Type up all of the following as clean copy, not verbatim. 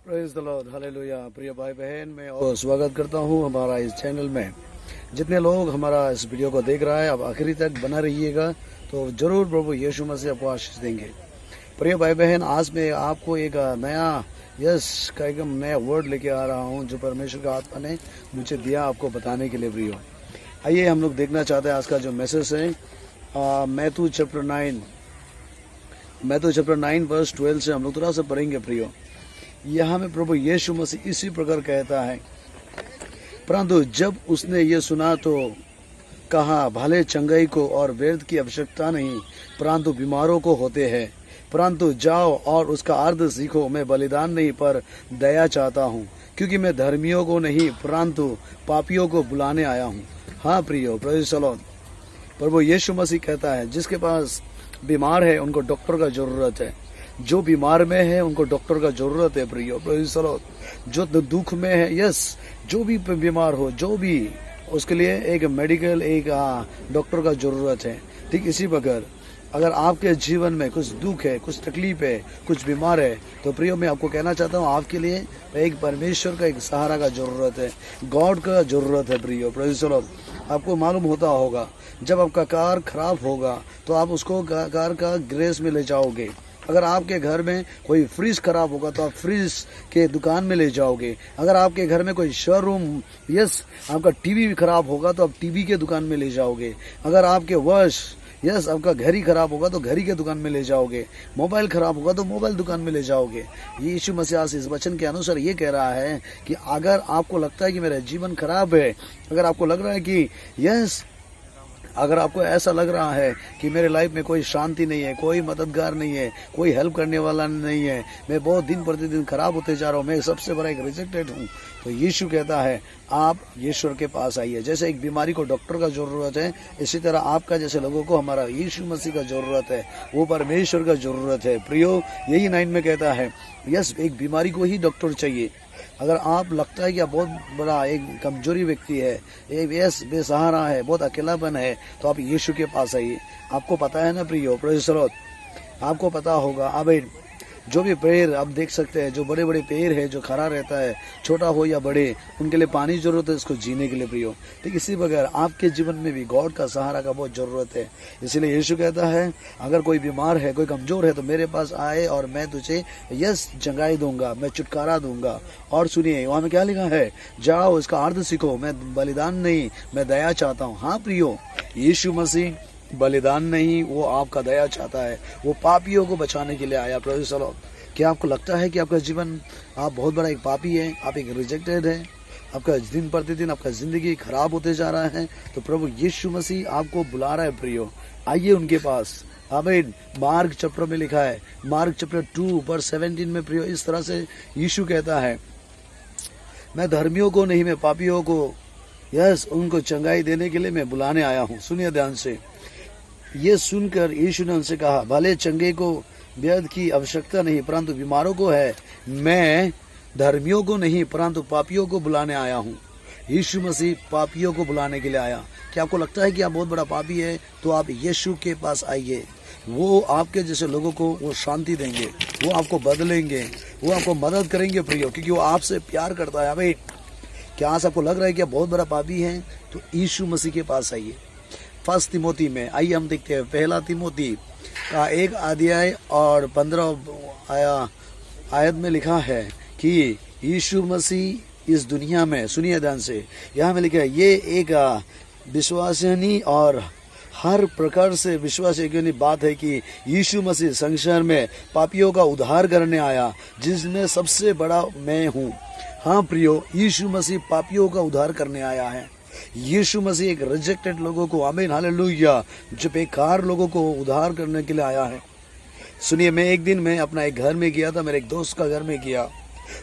Praise the Lord, hallelujah. प्रिय भाई बहन, मैं और स्वागत करता हूं हमारा इस चैनल में। जितने लोग हमारा इस वीडियो को देख रहा है, आप आखिरी तक बना रहिएगा तो जरूर प्रभु यीशु मसीह आपको आशीष देंगे। प्रिय भाई बहन, आज मैं आपको एक नया कार्यक्रम नया वर्ड लेके आ रहा हूं जो परमेश्वर का आत्मा ने मुझे दिया आपको बताने के लिए। प्रियो, आइए हम लोग देखना चाहते हैं आज का जो मैसेज है मैथ्यू चैप्टर 9 वर्स 12 से हम लोग थोड़ा सा पढ़ेंगे। प्रियो, यहाँ में प्रभु यीशु मसीह इसी प्रकार कहता है, परंतु जब उसने ये सुना तो कहा, भले चंगाई को और वैद्य की आवश्यकता नहीं, परंतु बीमारों को होते हैं। परंतु जाओ और उसका अर्थ सीखो, मैं बलिदान नहीं पर दया चाहता हूँ, क्योंकि मैं धर्मियों को नहीं परंतु पापियों को बुलाने आया हूँ। हाँ प्रियो, प्रेज़ द लॉर्ड। प्रभु यीशु मसीह कहता है, जिसके पास बीमार है उनको डॉक्टर का जरूरत है। जो बीमार में है उनको डॉक्टर का जरूरत है। प्रियो, प्रेज़ द लॉर्ड। जो दुख में है, जो भी बीमार हो, जो भी, उसके लिए एक मेडिकल एक डॉक्टर का जरूरत है। ठीक इसी प्रकार अगर आपके जीवन में कुछ दुख है, कुछ तकलीफ है, कुछ बीमार है, तो प्रियो मैं आपको कहना चाहता हूँ, आपके लिए एक परमेश्वर का एक सहारा का जरूरत है, गॉड का जरूरत है। प्रियो, प्रेज़ द लॉर्ड। आपको मालूम होता होगा, जब आपका कार खराब होगा तो आप उसको कार का ग्रेस में ले जाओगे। अगर आपके घर में कोई फ्रिज खराब होगा तो आप फ्रिज के दुकान में ले जाओगे। अगर आपके घर में कोई शोरूम आपका टीवी भी खराब होगा तो आप टीवी के दुकान में ले जाओगे। अगर आपके आपका घड़ी खराब होगा तो घड़ी के दुकान में ले जाओगे। मोबाइल खराब होगा तो मोबाइल दुकान में ले जाओगे। यीशु मसीह इस वचन के अनुसार ये कह रहा है कि अगर आपको लगता है कि मेरा जीवन खराब है, अगर आपको लग रहा है कि अगर आपको ऐसा लग रहा है कि मेरे लाइफ में कोई शांति नहीं है, कोई मददगार नहीं है, कोई हेल्प करने वाला नहीं है, मैं बहुत दिन प्रतिदिन खराब होते जा रहा हूँ, मैं सबसे बड़ा एक रिजेक्टेड हूँ, तो यीशु कहता है आप यीशु के पास आइए। जैसे एक बीमारी को डॉक्टर का जरूरत है, इसी तरह आपका जैसे लोगों को हमारा यीशु मसीह का जरूरत है, वो परमेश्वर का जरूरत है। प्रियो, यही 9 में कहता है, एक बीमारी को ही डॉक्टर चाहिए। अगर आप लगता है कि आप बहुत बड़ा एक कमजोरी व्यक्ति है, एक बेसहारा है, बहुत अकेलापन है, तो आप यीशु के पास आइए। आपको पता है ना प्रियो, प्रेज़ द लॉर्ड, आपको पता होगा, अब जो भी पेड़ आप देख सकते हैं, जो बड़े बड़े पेड़ है, जो खड़ा रहता है, छोटा हो या बड़े, उनके लिए पानी जरूरत है इसको जीने के लिए। प्रियो, ठीक इसी प्रकार आपके जीवन में भी गॉड का सहारा का बहुत जरूरत है। इसीलिए यीशु कहता है, अगर कोई बीमार है, कोई कमजोर है, तो मेरे पास आए और मैं तुझे चंगाई दूंगा, मैं छुटकारा दूंगा। और सुनिए वहां में क्या लिखा है, जाओ इसका अर्थ सीखो, मैं बलिदान नहीं मैं दया चाहता हूँ। हाँ प्रियो, यीशु मसीह बलिदान नहीं, वो आपका दया चाहता है, वो पापियों को बचाने के लिए आया। Praise the Lord. क्या आपको लगता है कि आपका जीवन, आप बहुत बड़ा एक पापी है, आप एक रिजेक्टेड है, आपका दिन प्रतिदिन आपका जिंदगी खराब होते जा रहा है, तो प्रभु यीशु मसीह आपको बुला रहा है। प्रियो, आइए उनके पास। आमीन। मार्क चैप्टर में लिखा है, मार्क चैप्टर 2 वर्स 17 में प्रियो इस तरह से यीशु कहता है, मैं धर्मियों को नहीं, मैं पापियों को उनको चंगाई देने के लिए मैं बुलाने आया हूँ। सुनिए ध्यान से। ये सुनकर यीशु ने उनसे कहा, भले चंगे को वैद्य की आवश्यकता नहीं, परंतु बीमारों को है। मैं धर्मियों को नहीं परंतु पापियों को बुलाने आया हूँ। यीशु मसीह पापियों को बुलाने के लिए आया। क्या आपको लगता है कि आप बहुत बड़ा पापी है, तो आप यीशु के पास आइए। वो आपके जैसे लोगों को वो शांति देंगे, वो आपको बदलेंगे, वो आपको मदद करेंगे प्रियो, क्योंकि वो आपसे प्यार करता है। भाई, क्या आज आपको लग रहा है कि आप बहुत बड़ा पापी हैं, तो यीशु मसीह के पास आइए। 1 तिमोथी में आइए हम देखते हैं, 1 तिमोथी का 1 अध्याय और 15 आयत में लिखा है कि यीशु मसीह इस दुनिया में, सुनिए ध्यान से, यहाँ में लिखा है, ये एक विश्वसनीय और हर प्रकार से विश्वासयोग्य बात है कि यीशु मसीह संसार में पापियों का उद्धार करने आया, जिसमें सबसे बड़ा मैं हूँ। हाँ प्रियो, यीशु मसीह पापियों का उद्धार करने आया है। यीशु मसीह एक रिजेक्टेड लोगों को, आमीन हालेलुया, जो बेकार लोगों को उद्धार करने के लिए आया है। सुनिए, मैं एक दिन में अपना एक घर में गया था, मेरे एक दोस्त का घर में गया।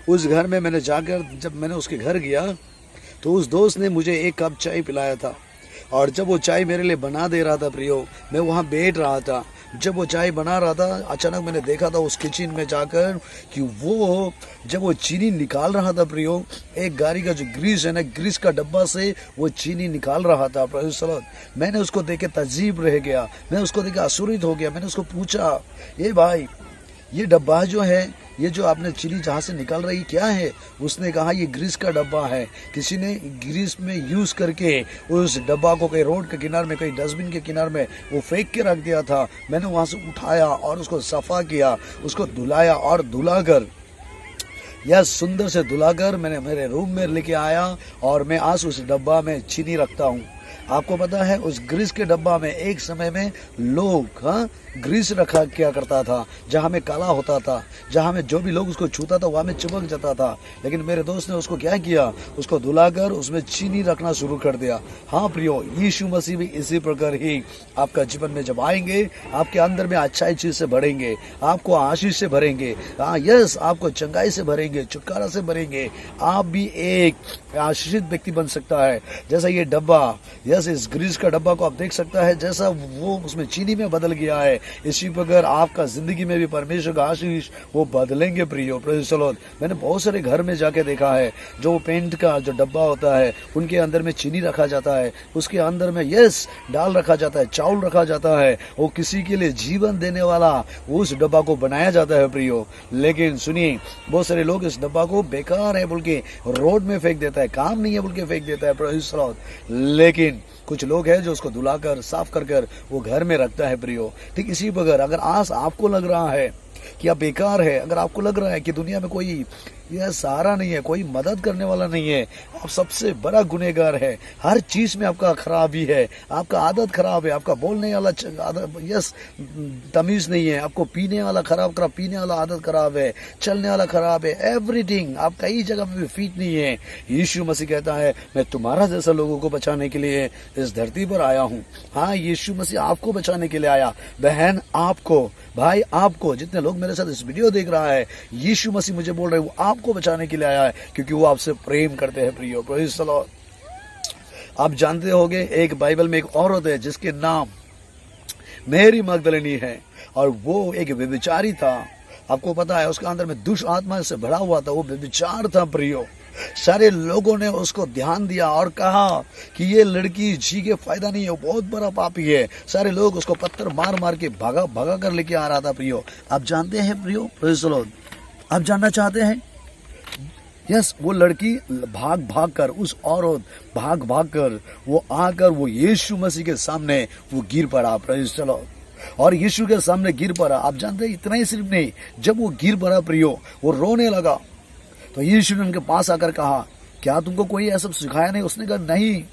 उस घर में मैंने जाकर, जब मैंने उसके घर गया तो उस दोस्त ने मुझे 1 कप चाय पिलाया था, और जब वो चाय मेरे लिए बना दे रहा था प्रियो, मैं वहाँ बैठ रहा था। जब वो चाय बना रहा था, अचानक मैंने देखा था उस किचन में जाकर कि वो जब वो चीनी निकाल रहा था प्रियो, एक गाड़ी का जो ग्रीस है ना, ग्रीस का डब्बा से वो चीनी निकाल रहा था। मैंने उसको देख के तजीब रह गया, मैं उसको देख के आश्चर्यित हो गया। मैंने उसको पूछा, ये भाई, ये डब्बा जो है ये जो आपने चीनी जहाँ से निकल रही क्या है? उसने कहा ये ग्रीस का डब्बा है। किसी ने ग्रीस में यूज करके उस डब्बा को कहीं रोड के किनारे में, कहीं डस्टबिन के किनारे में वो फेंक के रख दिया था। मैंने वहाँ से उठाया और उसको सफा किया, उसको धुलाया और धुलाकर, यह सुंदर से धुलाकर मैंने मेरे रूम में लेके आया और मैं आज उस डब्बा में चीनी रखता हूँ। आपको पता है उस ग्रीस के डब्बा में एक समय में लोग ग्रीस रखा क्या करता था, जहाँ में काला होता था, जहाँ में जो भी लोग उसको छूता था वहाँ में चिपक जाता था। लेकिन मेरे दोस्त ने उसको क्या किया, उसको धुलाकर उसमें चीनी रखना शुरू कर दिया। हाँ प्रियो, यीशु मसीह भी इसी प्रकार ही आपका जीवन में जब आएंगे, आपके अंदर में अच्छाई चीज से भरेंगे, आपको आशीष से भरेंगे, यस आपको चंगाई से भरेंगे, छुटकारा से भरेंगे। आप भी एक आशीषित व्यक्ति बन सकता है। जैसा ये डब्बा, यस इस ग्रीस का डब्बा को आप देख सकता है, जैसा वो उसमें चीनी में बदल गया है, इसी प्रकार आपका जिंदगी में भी परमेश्वर का आशीष वो बदलेंगे प्रियो। Praise the Lord. मैंने बहुत सारे घर में जाके देखा है, जो पेंट का जो डब्बा होता है उनके अंदर में चीनी रखा जाता है, उसके अंदर में यस दाल रखा जाता है, चावल रखा जाता है, वो किसी के लिए जीवन देने वाला उस डब्बा को बनाया जाता है प्रियो। लेकिन सुनिए, बहुत सारे लोग इस डब्बा को बेकार है बोल के रोड में फेंक देता है, काम नहीं है बोल के फेंक देता है प्रेज़ द लॉर्ड। लेकिन कुछ लोग हैं जो उसको धुलाकर साफ कर वो घर में रखता है प्रियो। ठीक इसी प्रकार अगर आज आपको लग रहा है कि आप बेकार है, अगर आपको लग रहा है कि दुनिया में कोई यह सहारा नहीं है, कोई मदद करने वाला नहीं है, आप सबसे बड़ा गुनहगार है, हर चीज में आपका खराबी है, आपका आदत खराब है, आपका बोलने वाला यस तमीज नहीं है, आपको पीने वाला खराब पीने वाला आदत खराब है, चलने वाला खराब है, एवरीथिंग आप कई जगह पे भी फिट नहीं है। यीशु मसीह कहता है मैं तुम्हारा जैसा लोगों को बचाने के लिए इस धरती पर आया हूँ। हाँ, यीशु मसीह आपको बचाने के लिए आया, बहन आपको, भाई आपको, जितने लोग मेरे साथ इस वीडियो देख रहा है, यीशु मसीह मुझे बोल रहे हैं वो आपको बचाने के लिए आया है, क्योंकि वो आपसे प्रेम करते हैं प्रियो। Praise the Lord. आप जानते होंगे एक बाइबल में एक औरत है जिसके नाम मैरी मगदलिनी है, और वो एक व्यभिचारी था। आपको पता है उसके अंदर में दुष्ट आत्मा से भरा हुआ था, वो व्यभिचार था प्रियो। सारे लोगों ने उसको ध्यान दिया और कहा कि ये लड़की जी के फायदा नहीं है, वो बहुत बड़ा पापी है। सारे लोग उसको पत्थर मार मार के भगा कर लेके आ रहा था प्रियो। आप जानते हैं प्रियो, प्रेज़ द लॉर्ड, आप जानना चाहते हैं? यस, वो लड़की भाग कर, उस औरत भाग कर वो आकर वो यीशु मसीह के सामने वो गिर पड़ा। Praise the Lord. और यीशु के सामने गिर पड़ा। आप जानते हैं इतना ही सिर्फ नहीं, जब वो गिर पड़ा प्रियो, वो रोने लगा, तो यीशु ने उनके पास आकर कहा क्या तुमको कोई ऐसा सिखाया नहीं? उसने कहा नहीं,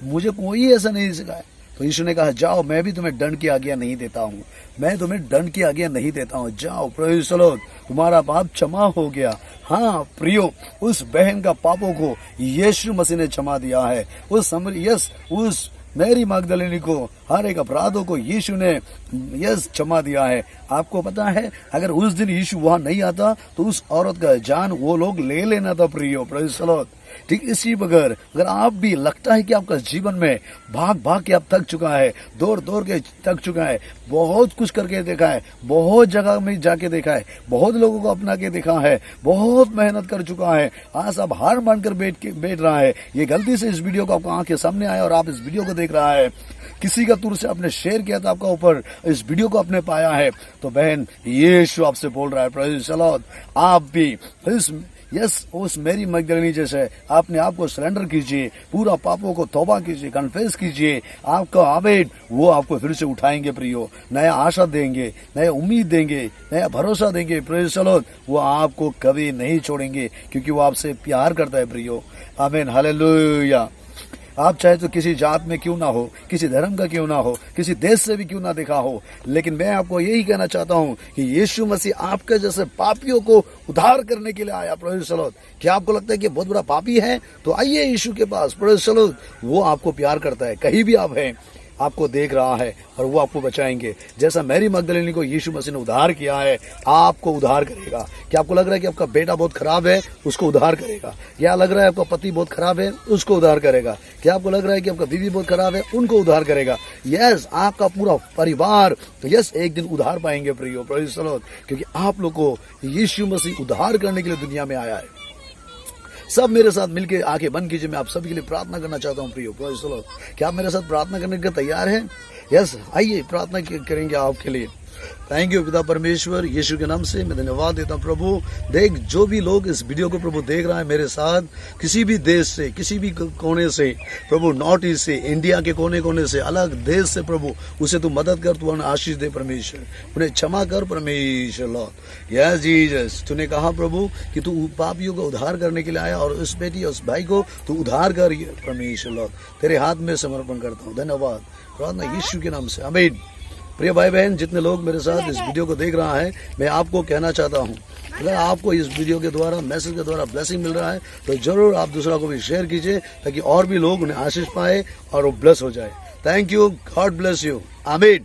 मुझे कोई ऐसा नहीं सिखाया। तो यीशु ने कहा जाओ, मैं भी तुम्हें दंड की आज्ञा नहीं देता हूँ, मैं तुम्हें दंड की आज्ञा नहीं देता हूँ, जाओ, प्रेज़ द लॉर्ड, तुम्हारा पाप क्षमा हो गया। हाँ प्रियो, उस बहन का पापों को यीशु मसीह ने क्षमा दिया है। उस मैरी मगदलिनी को हर एक अपराधों को यीशु ने क्षमा दिया है। आपको पता है अगर उस दिन यीशु वहां नहीं आता तो उस औरत का जान वो लोग ले लेना था प्रियो। Praise the Lord. ठीक इसी प्रकार अगर आप भी लगता है कि आपका जीवन में भाग के आप थक चुका है, दौड़ के थक चुका है, बहुत कुछ करके देखा है, बहुत जगह में जाके देखा है, बहुत लोगों को अपना के देखा है, बहुत मेहनत कर चुका है, आज आप हार मानकर बैठ रहा है, ये गलती से इस वीडियो को आपको आंख के सामने आया और आप इस वीडियो को देख रहा है, किसी का तुर से आपने शेयर किया था आपका ऊपर, इस वीडियो को आपने पाया है, तो बहन यीशु आपसे बोल रहा है प्रेज़ द लॉर्ड, आप भी उस मैरी मगदलिनी जैसे अपने आप को सरेंडर कीजिए, पूरा पापों को तौबा कीजिए, कन्फेस कीजिए, आपका आबेद वो आपको फिर से उठाएंगे प्रियो, नया आशा देंगे, नया उम्मीद देंगे, नया भरोसा देंगे। Praise the Lord. वो आपको कभी नहीं छोड़ेंगे क्योंकि वो आपसे प्यार करता है प्रियो। आमीन, हालेलुया। आप चाहे तो किसी जात में क्यों ना हो, किसी धर्म का क्यों ना हो, किसी देश से भी क्यों ना देखा हो, लेकिन मैं आपको यही कहना चाहता हूं कि यीशु मसीह आपके जैसे पापियों को उद्धार करने के लिए आया। Praise the Lord. क्या आपको लगता है कि बहुत बड़ा पापी है? तो आइए यीशु के पास। Praise the Lord. वो आपको प्यार करता है, कहीं भी आप हैं, आपको देख रहा है और वो आपको बचाएंगे। जैसा मैरी मगदलिनी को यीशु मसीह ने उद्धार किया है, आपको उद्धार करेगा। क्या आपको लग रहा है कि आपका बेटा बहुत खराब है? उसको उद्धार करेगा। क्या लग रहा है आपका पति बहुत खराब है? उसको उद्धार करेगा। क्या आपको लग रहा है कि आपका बीवी बहुत खराब है? उनको उद्धार करेगा। यस, आपका पूरा परिवार एक दिन उद्धार पाएंगे प्रियो। Praise the Lord. क्योंकि आप लोग को यीशु मसीह उद्धार करने के लिए दुनिया में आया है। सब मेरे साथ मिलके आंखें बंद कीजिए। मैं आप सभी के लिए प्रार्थना करना चाहता हूँ प्रियो। Praise the Lord. क्या आप मेरे साथ प्रार्थना करने के लिए तैयार हैं? यस, आइए प्रार्थना करेंगे आपके लिए। थैंक यू पिता परमेश्वर, यीशु के नाम से मैं धन्यवाद देता हूँ प्रभु। देख जो भी लोग इस वीडियो को प्रभु देख रहा है मेरे साथ, किसी भी देश से, किसी भी कोने से प्रभु, नॉर्थ ईस्ट से, इंडिया के कोने कोने से, अलग देश से प्रभु, उसे तू मदद कर, तू उन्हें आशीष दे परमेश्वर, उन्हें क्षमा कर परमेश्वर लॉर्ड। यस जीसस, तूने कहा प्रभु कि तू पापियों को उद्धार करने के लिए आया और उस बेटी और उस भाई को तू उद्धार कर परमेश्वर लॉर्ड। तेरे हाथ में समर्पण करता हूँ, धन्यवाद प्रार्थना यीशु के नाम से, आमीन। प्रिय भाई बहन, जितने लोग मेरे साथ इस वीडियो को देख रहा है, मैं आपको कहना चाहता हूँ, अगर आपको इस वीडियो के द्वारा, मैसेज के द्वारा ब्लेसिंग मिल रहा है तो जरूर आप दूसरा को भी शेयर कीजिए, ताकि और भी लोग उन्हें आशीष पाए और वो ब्लेस हो जाए। Thank you, God bless you, आमीन।